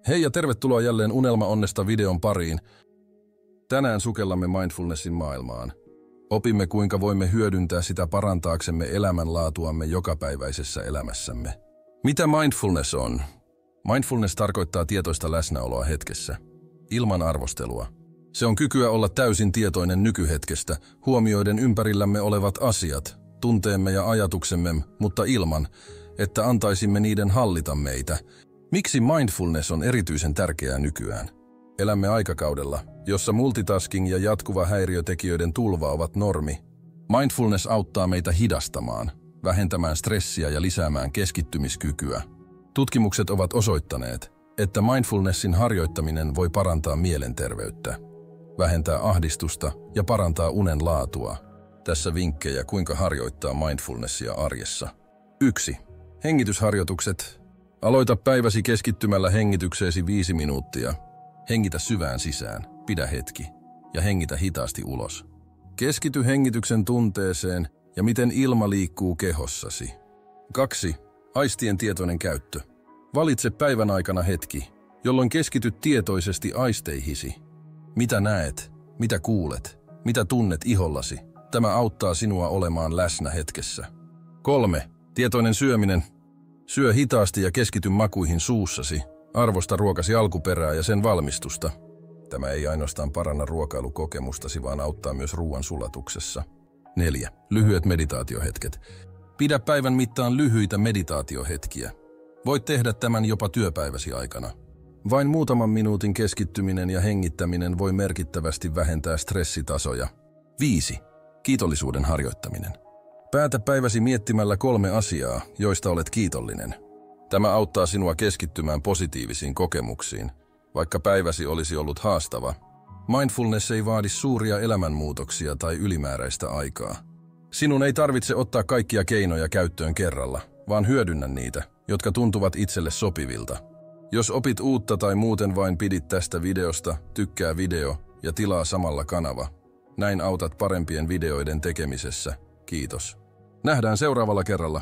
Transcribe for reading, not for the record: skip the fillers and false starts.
Hei ja tervetuloa jälleen Unelma onnesta videon pariin. Tänään sukellamme mindfulnessin maailmaan. Opimme kuinka voimme hyödyntää sitä parantaaksemme elämänlaatuamme jokapäiväisessä elämässämme. Mitä mindfulness on? Mindfulness tarkoittaa tietoista läsnäoloa hetkessä, ilman arvostelua. Se on kykyä olla täysin tietoinen nykyhetkestä, huomioiden ympärillämme olevat asiat, tunteemme ja ajatuksemme, mutta ilman, että antaisimme niiden hallita meitä. Miksi mindfulness on erityisen tärkeää nykyään? Elämme aikakaudella, jossa multitasking ja jatkuva häiriötekijöiden tulva ovat normi. Mindfulness auttaa meitä hidastamaan, vähentämään stressiä ja lisäämään keskittymiskykyä. Tutkimukset ovat osoittaneet, että mindfulnessin harjoittaminen voi parantaa mielenterveyttä, vähentää ahdistusta ja parantaa unen laatua. Tässä vinkkejä, kuinka harjoittaa mindfulnessia arjessa. 1. Hengitysharjoitukset. Aloita päiväsi keskittymällä hengitykseesi 5 minuuttia. Hengitä syvään sisään, pidä hetki ja hengitä hitaasti ulos. Keskity hengityksen tunteeseen ja miten ilma liikkuu kehossasi. 2. Aistien tietoinen käyttö. Valitse päivän aikana hetki, jolloin keskityt tietoisesti aisteihisi. Mitä näet, mitä kuulet, mitä tunnet ihollasi. Tämä auttaa sinua olemaan läsnä hetkessä. 3. Tietoinen syöminen. Syö hitaasti ja keskity makuihin suussasi. Arvosta ruokasi alkuperää ja sen valmistusta. Tämä ei ainoastaan paranna ruokailukokemustasi, vaan auttaa myös ruoan sulatuksessa. 4. Lyhyet meditaatiohetket. Pidä päivän mittaan lyhyitä meditaatiohetkiä. Voit tehdä tämän jopa työpäiväsi aikana. Vain muutaman minuutin keskittyminen ja hengittäminen voi merkittävästi vähentää stressitasoja. 5. Kiitollisuuden harjoittaminen. Päätä päiväsi miettimällä 3 asiaa, joista olet kiitollinen. Tämä auttaa sinua keskittymään positiivisiin kokemuksiin, vaikka päiväsi olisi ollut haastava. Mindfulness ei vaadi suuria elämänmuutoksia tai ylimääräistä aikaa. Sinun ei tarvitse ottaa kaikkia keinoja käyttöön kerralla, vaan hyödynnä niitä, jotka tuntuvat itselle sopivilta. Jos opit uutta tai muuten vain pidit tästä videosta, tykkää video ja tilaa samalla kanava. Näin autat parempien videoiden tekemisessä. Kiitos. Nähdään seuraavalla kerralla.